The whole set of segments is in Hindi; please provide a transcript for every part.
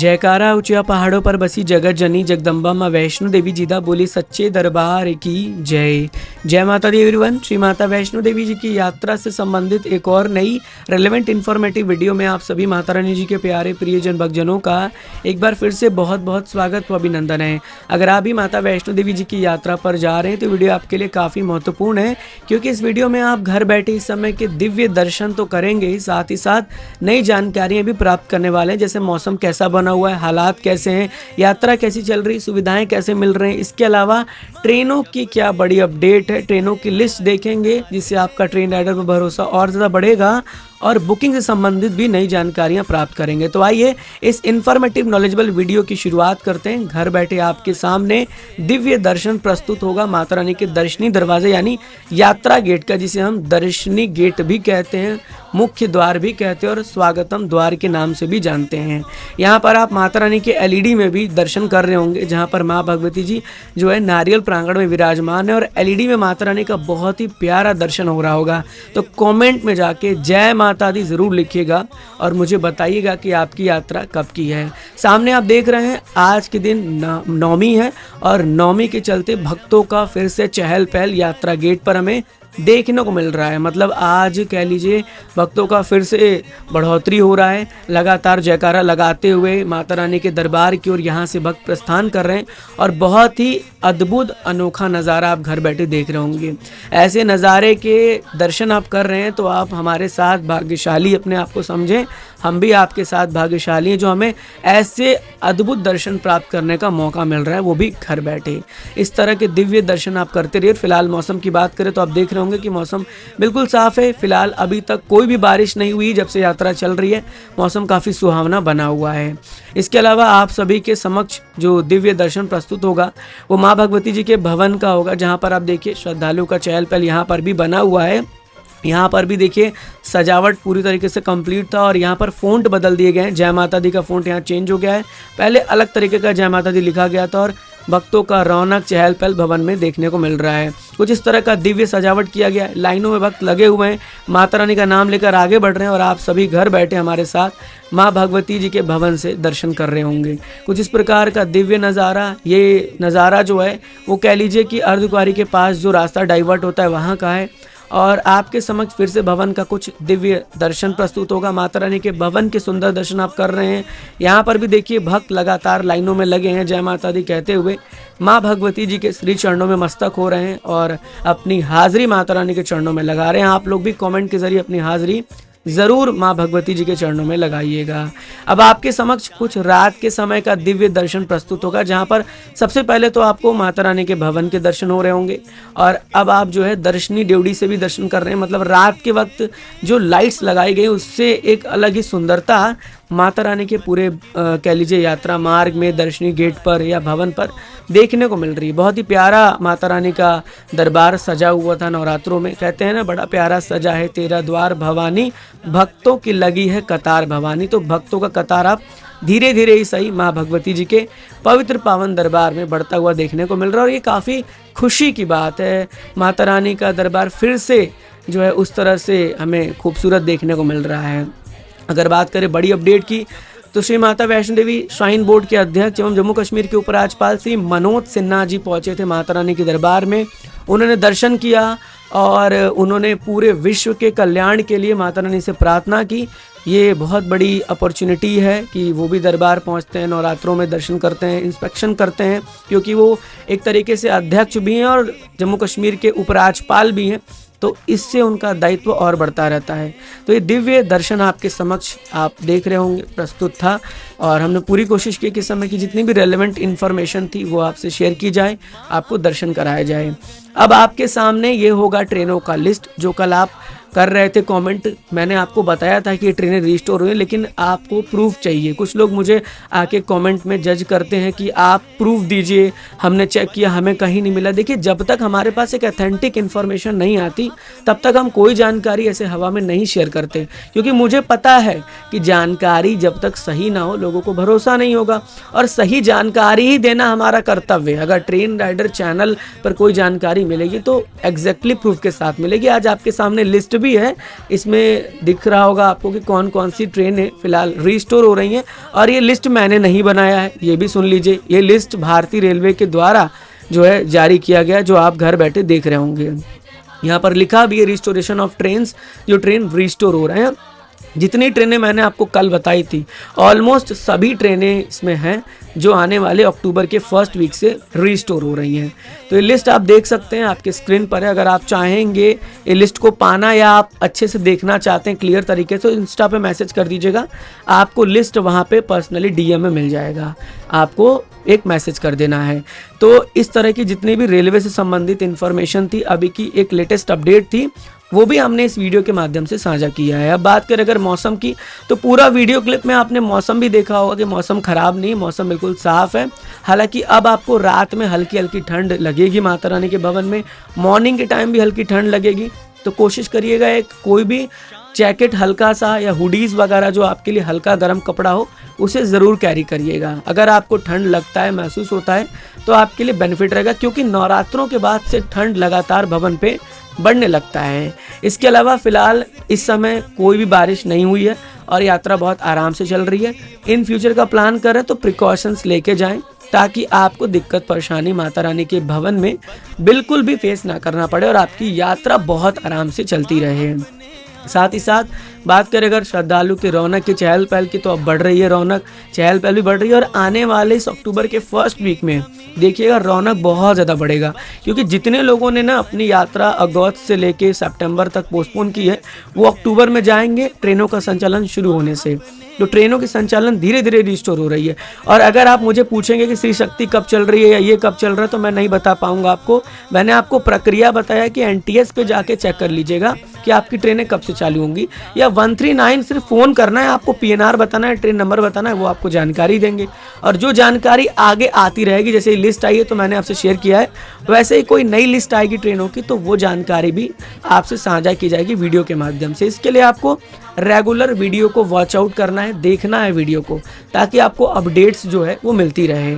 जयकारा ऊंचा पहाड़ों पर बसी जगत जननी जगदम्बा माँ वैष्णो देवी जी दा बोली सच्चे दरबार की जय। जय माता दी एवरीवन। श्री माता वैष्णो देवी जी की यात्रा से संबंधित एक और नई रेलेवेंट इन्फॉर्मेटिव वीडियो में आप सभी माता रानी जी के प्यारे प्रियजन भक्तजनों का एक बार फिर से बहुत बहुत स्वागत व अभिनंदन है। अगर आप भी माता वैष्णो देवी जी की यात्रा पर जा रहे हैं तो वीडियो आपके लिए काफ़ी महत्वपूर्ण है, क्योंकि इस वीडियो में आप घर बैठे इस समय के दिव्य दर्शन तो करेंगे ही साथ नई जानकारियाँ भी प्राप्त करने वाले हैं, जैसे मौसम कैसा बना हुआ है, हालात कैसे हैं, यात्रा कैसी चल रही, सुविधाएं कैसे मिल रही हैं। इसके अलावा ट्रेनों की क्या बड़ी अपडेट है, ट्रेनों की लिस्ट देखेंगे जिससे आपका ट्रेन राइडर पर भरोसा और ज़्यादा बढ़ेगा और बुकिंग से संबंधित भी नई जानकारियां प्राप्त करेंगे। तो आइए इस इन्फॉर्मेटिव नॉलेजेबल वीडियो की शुरुआत करते हैं। घर बैठे आपके सामने दिव्य दर्शन प्रस्तुत होगा माता रानी के दर्शनी दरवाजे यानी यात्रा गेट का, जिसे हम दर्शनी गेट भी कहते हैं, मुख्य द्वार भी कहते हैं और स्वागतम द्वार के नाम से भी जानते हैं। यहाँ पर आप माता रानी के एलईडी में भी दर्शन कर रहे होंगे, जहाँ पर माँ भगवती जी जो है नारियल प्रांगण में विराजमान है और एलईडी में माता रानी का बहुत ही प्यारा दर्शन हो रहा होगा। तो कमेंट में जाके जय माता दी जरूर लिखिएगा और मुझे बताइएगा कि आपकी यात्रा कब की है। सामने आप देख रहे हैं आज के दिन नवमी है और नवमी के चलते भक्तों का फिर से चहल पहल यात्रा गेट पर हमें देखने को मिल रहा है। मतलब आज कह लीजिए भक्तों का फिर से बढ़ोतरी हो रहा है, लगातार जयकारा लगाते हुए माता रानी के दरबार की ओर यहाँ से भक्त प्रस्थान कर रहे हैं और बहुत ही अद्भुत अनोखा नज़ारा आप घर बैठे देख रहे होंगे। ऐसे नज़ारे के दर्शन आप कर रहे हैं तो आप हमारे साथ भाग्यशाली अपने आप को समझें। हम भी आपके साथ भाग्यशाली हैं जो हमें ऐसे अद्भुत दर्शन प्राप्त करने का मौका मिल रहा है, वो भी घर बैठे। इस तरह के दिव्य दर्शन आप करते रहिए। फिलहाल मौसम की बात करें तो आप देख रहे होंगे कि मौसम बिल्कुल साफ है। फिलहाल अभी तक कोई भी बारिश नहीं हुई, जब से यात्रा चल रही है मौसम काफ़ी सुहावना बना हुआ है। इसके अलावा आप सभी के समक्ष जो दिव्य दर्शन प्रस्तुत होगा वो माँ भगवती जी के भवन का होगा, जहाँ पर आप देखिए श्रद्धालु का चहल पहल यहाँ पर भी बना हुआ है। यहाँ पर भी देखिए सजावट पूरी तरीके से कंप्लीट था और यहाँ पर फ़ॉन्ट बदल दिए गए हैं। जय माता दी का फ़ॉन्ट यहाँ चेंज हो गया है, पहले अलग तरीके का जय माता दी लिखा गया था और भक्तों का रौनक चहल पहल भवन में देखने को मिल रहा है। कुछ इस तरह का दिव्य सजावट किया गया है, लाइनों में भक्त लगे हुए हैं, माता रानी का नाम लेकर आगे बढ़ रहे हैं और आप सभी घर बैठे हमारे साथ माँ भगवती जी के भवन से दर्शन कर रहे होंगे। कुछ इस प्रकार का दिव्य नज़ारा, ये नज़ारा जो है वो कह लीजिए कि अर्धकुंवारी के पास जो रास्ता डाइवर्ट होता है वहाँ का है और आपके समक्ष फिर से भवन का कुछ दिव्य दर्शन प्रस्तुत होगा। माता रानी के भवन के सुंदर दर्शन आप कर रहे हैं। यहाँ पर भी देखिए भक्त लगातार लाइनों में लगे हैं, जय माता दी कहते हुए माँ भगवती जी के श्री चरणों में मस्तक हो रहे हैं और अपनी हाजिरी माता रानी के चरणों में लगा रहे हैं। आप लोग भी कमेंट के जरिए अपनी हाजिरी ज़रूर माँ भगवती जी के चरणों में लगाइएगा। अब आपके समक्ष कुछ रात के समय का दिव्य दर्शन प्रस्तुत होगा, जहाँ पर सबसे पहले तो आपको माता रानी के भवन के दर्शन हो रहे होंगे और अब आप जो है दर्शनी ड्योढ़ी से भी दर्शन कर रहे हैं। मतलब रात के वक्त जो लाइट्स लगाई गई उससे एक अलग ही सुंदरता माता रानी के पूरे कह लीजिए यात्रा मार्ग में दर्शनी गेट पर या भवन पर देखने को मिल रही है। बहुत ही प्यारा माता रानी का दरबार सजा हुआ था नवरात्रों में। कहते हैं ना, बड़ा प्यारा सजा है तेरा द्वार भवानी, भक्तों की लगी है कतार भवानी। तो भक्तों का कतार आप धीरे धीरे ही सही माँ भगवती जी के पवित्र पावन दरबार में बढ़ता हुआ देखने को मिल रहा है और ये काफ़ी खुशी की बात है। माता रानी का दरबार फिर से जो है उस तरह से हमें खूबसूरत देखने को मिल रहा है। अगर बात करें बड़ी अपडेट की तो श्री माता वैष्णो देवी श्राइन बोर्ड के अध्यक्ष एवं जम्मू कश्मीर के उपराज्यपाल श्री मनोज सिन्हा जी पहुंचे थे माता रानी के दरबार में। उन्होंने दर्शन किया और उन्होंने पूरे विश्व के कल्याण के लिए माता रानी से प्रार्थना की। ये बहुत बड़ी अपॉर्चुनिटी है कि वो भी दरबार पहुंचते हैं, नवरात्रों में दर्शन करते हैं, इंस्पेक्शन करते हैं, क्योंकि वो एक तरीके से अध्यक्ष भी हैं और जम्मू कश्मीर के उपराज्यपाल भी हैं, तो इससे उनका दायित्व और बढ़ता रहता है। तो ये दिव्य दर्शन आपके समक्ष आप देख रहे होंगे प्रस्तुत था और हमने पूरी कोशिश की कि समय की जितनी भी रेलेवेंट इन्फॉर्मेशन थी वो आपसे शेयर की जाए, आपको दर्शन कराया जाए। अब आपके सामने ये होगा ट्रेनों का लिस्ट, जो कल आप कर रहे थे कमेंट। मैंने आपको बताया था कि ये ट्रेनें रिस्टोर हुई, लेकिन आपको प्रूफ चाहिए। कुछ लोग मुझे आके कमेंट में जज करते हैं कि आप प्रूफ दीजिए, हमने चेक किया हमें कहीं नहीं मिला। देखिए, जब तक हमारे पास एक ऑथेंटिक इन्फॉर्मेशन नहीं आती तब तक हम कोई जानकारी ऐसे हवा में नहीं शेयर करते, क्योंकि मुझे पता है कि जानकारी जब तक सही ना हो लोगों को भरोसा नहीं होगा और सही जानकारी ही देना हमारा कर्तव्य है। अगर ट्रेन राइडर चैनल पर कोई जानकारी मिलेगी तो एग्जैक्टली प्रूफ के साथ मिलेगी। आज आपके सामने लिस्ट भी है, इसमें दिख रहा होगा आपको कि कौन कौन सी ट्रेनें फिलहाल रीस्टोर हो रही हैं। और ये लिस्ट मैंने नहीं बनाया है, ये भी सुन लीजिए, ये लिस्ट भारतीय रेलवे के द्वारा जो है जारी किया गया, जो आप घर बैठे देख रहे होंगे। यहाँ पर लिखा भी है रिस्टोरेशन ऑफ ट्रेन्स, जो ट्रेन रीस्टोर हो रहे हैं। जितनी ट्रेनें मैंने आपको कल बताई थी ऑलमोस्ट सभी ट्रेनें इसमें हैं जो आने वाले अक्टूबर के फर्स्ट वीक से रीस्टोर हो रही हैं। तो ये लिस्ट आप देख सकते हैं, आपके स्क्रीन पर है। अगर आप चाहेंगे ये लिस्ट को पाना या आप अच्छे से देखना चाहते हैं क्लियर तरीके से, तो इंस्टा पे मैसेज कर दीजिएगा, आपको लिस्ट वहाँ पे पर्सनली डीएम में मिल जाएगा, आपको एक मैसेज कर देना है। तो इस तरह की जितनी भी रेलवे से संबंधित इन्फॉर्मेशन थी, अभी की एक लेटेस्ट अपडेट थी, वो भी हमने इस वीडियो के माध्यम से साझा किया है। अब बात करें अगर मौसम की, तो पूरा वीडियो क्लिप में आपने मौसम भी देखा होगा कि मौसम खराब नहीं, मौसम बिल्कुल साफ है। हालांकि अब आपको रात में हल्की हल्की ठंड लगेगी माता रानी के भवन में, मॉर्निंग के टाइम भी हल्की ठंड लगेगी। तो कोशिश करिएगा एक कोई भी जैकेट हल्का सा या हुडीज़ वगैरह जो आपके लिए हल्का गर्म कपड़ा हो उसे ज़रूर कैरी करिएगा। अगर आपको ठंड लगता है, महसूस होता है, तो आपके लिए बेनिफिट रहेगा, क्योंकि नवरात्रों के बाद से ठंड लगातार भवन पे बढ़ने लगता है। इसके अलावा फ़िलहाल इस समय कोई भी बारिश नहीं हुई है और यात्रा बहुत आराम से चल रही है। इन फ्यूचर का प्लान करें तो प्रिकॉशंस लेके जाएं, ताकि आपको दिक्कत परेशानी माता रानी के भवन में बिल्कुल भी फेस ना करना पड़े और आपकी यात्रा बहुत आराम से चलती रहे। साथ ही साथ बात करें अगर श्रद्धालु की रौनक की, चहल पहल की, तो अब बढ़ रही है रौनक, चहल पहल भी बढ़ रही है। और आने वाले इस अक्टूबर के फर्स्ट वीक में देखिएगा रौनक बहुत ज़्यादा बढ़ेगा, क्योंकि जितने लोगों ने ना अपनी यात्रा अगस्त से लेके सितंबर तक पोस्टपोन की है, वो अक्टूबर में जाएंगे ट्रेनों का संचालन शुरू होने से। तो ट्रेनों की संचालन धीरे धीरे रिस्टोर हो रही है। और अगर आप मुझे पूछेंगे कि श्री शक्ति कब चल रही है या ये कब चल रहा है, तो मैं नहीं बता पाऊंगा आपको। मैंने आपको प्रक्रिया बताया कि एनटीएस पे जाके चेक कर लीजिएगा कि आपकी ट्रेनें कब से चालू होंगी, या 139 सिर्फ फ़ोन करना है, आपको पीएनआर बताना है, ट्रेन नंबर बताना है, वो आपको जानकारी देंगे। और जो जानकारी आगे आती रहेगी, जैसे लिस्ट आई है तो मैंने आपसे शेयर किया है, वैसे ही कोई नई लिस्ट आएगी ट्रेनों की तो वो जानकारी भी आपसे साझा की जाएगी वीडियो के माध्यम से। इसके लिए आपको रेगुलर वीडियो को वॉच आउट करना है, देखना है वीडियो को, ताकि आपको अपडेट्स जो है वो मिलती रहे।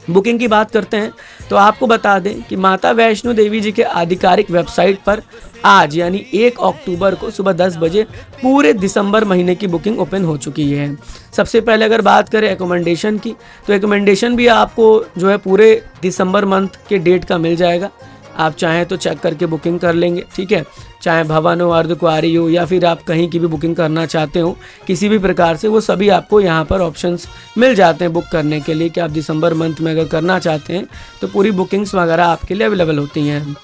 बुकिंग की बात करते हैं तो आपको बता दें कि माता वैष्णो देवी जी के आधिकारिक वेबसाइट पर आज यानी 1 अक्टूबर को सुबह 10 बजे पूरे दिसंबर महीने की बुकिंग ओपन हो चुकी है। सबसे पहले अगर बात करें एकोमोडेशन की, तो एकोमोडेशन भी आपको जो है पूरे दिसंबर मंथ के डेट का मिल जाएगा। आप चाहें तो चेक करके बुकिंग कर लेंगे, ठीक है। चाहे भवन हो, अर्धकुंवारी हो, या फिर आप कहीं की भी बुकिंग करना चाहते हो किसी भी प्रकार से, वो सभी आपको यहाँ पर ऑप्शंस मिल जाते हैं बुक करने के लिए, कि आप दिसंबर मंथ में अगर करना चाहते हैं तो पूरी बुकिंग्स वगैरह आपके लिए अवेलेबल होती हैं।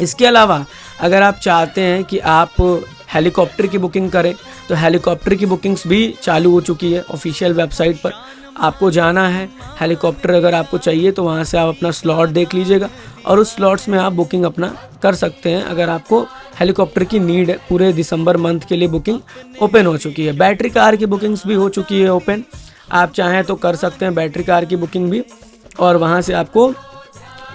इसके अलावा अगर आप चाहते हैं कि आप हेलीकॉप्टर की बुकिंग करें, तो हेलीकॉप्टर की बुकिंग्स भी चालू हो चुकी है ऑफिशियल वेबसाइट पर। आपको जाना है, हेलीकॉप्टर अगर आपको चाहिए तो वहाँ से आप अपना स्लॉट देख लीजिएगा और उस स्लॉट्स में आप बुकिंग अपना कर सकते हैं। अगर आपको हेलीकॉप्टर की नीड है, पूरे दिसंबर मंथ के लिए बुकिंग ओपन हो चुकी है। बैटरी कार की बुकिंग्स भी हो चुकी है ओपन, आप चाहें तो कर सकते हैं बैटरी कार की बुकिंग भी, और वहाँ से आपको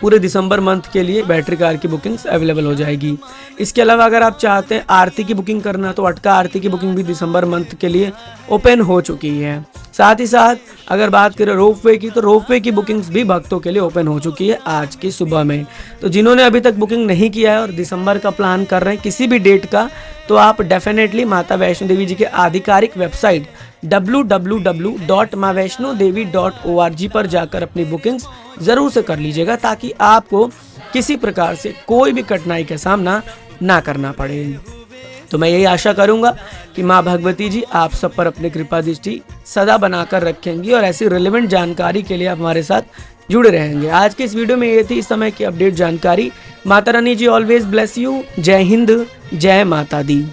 पूरे दिसंबर मंथ के लिए बैटरी कार की बुकिंग्स अवेलेबल हो जाएगी। इसके अलावा अगर आप चाहते हैं आरती की बुकिंग करना, तो अटका आरती की बुकिंग भी दिसंबर मंथ के लिए ओपन हो चुकी है। साथ ही साथ अगर बात करें रोपवे की, तो रोपवे की बुकिंग्स भी भक्तों के लिए ओपन हो चुकी है आज की सुबह में। तो जिन्होंने अभी तक बुकिंग नहीं किया है और दिसंबर का प्लान कर रहे हैं किसी भी डेट का, तो आप डेफिनेटली माता वैष्णो देवी जी के आधिकारिक वेबसाइट www.maavaishnodevi.org पर जाकर अपनी बुकिंग्स ज़रूर से कर लीजिएगा, ताकि आपको किसी प्रकार से कोई भी कठिनाई का सामना ना करना पड़े। तो मैं यही आशा करूंगा कि माँ भगवती जी आप सब पर अपनी कृपा दृष्टि सदा बनाकर रखेंगी और ऐसी रिलेवेंट जानकारी के लिए आप हमारे साथ जुड़े रहेंगे। आज के इस वीडियो में ये थी इस समय की अपडेट जानकारी। माता रानी जी ऑलवेज ब्लेस यू। जय हिंद, जय माता दी।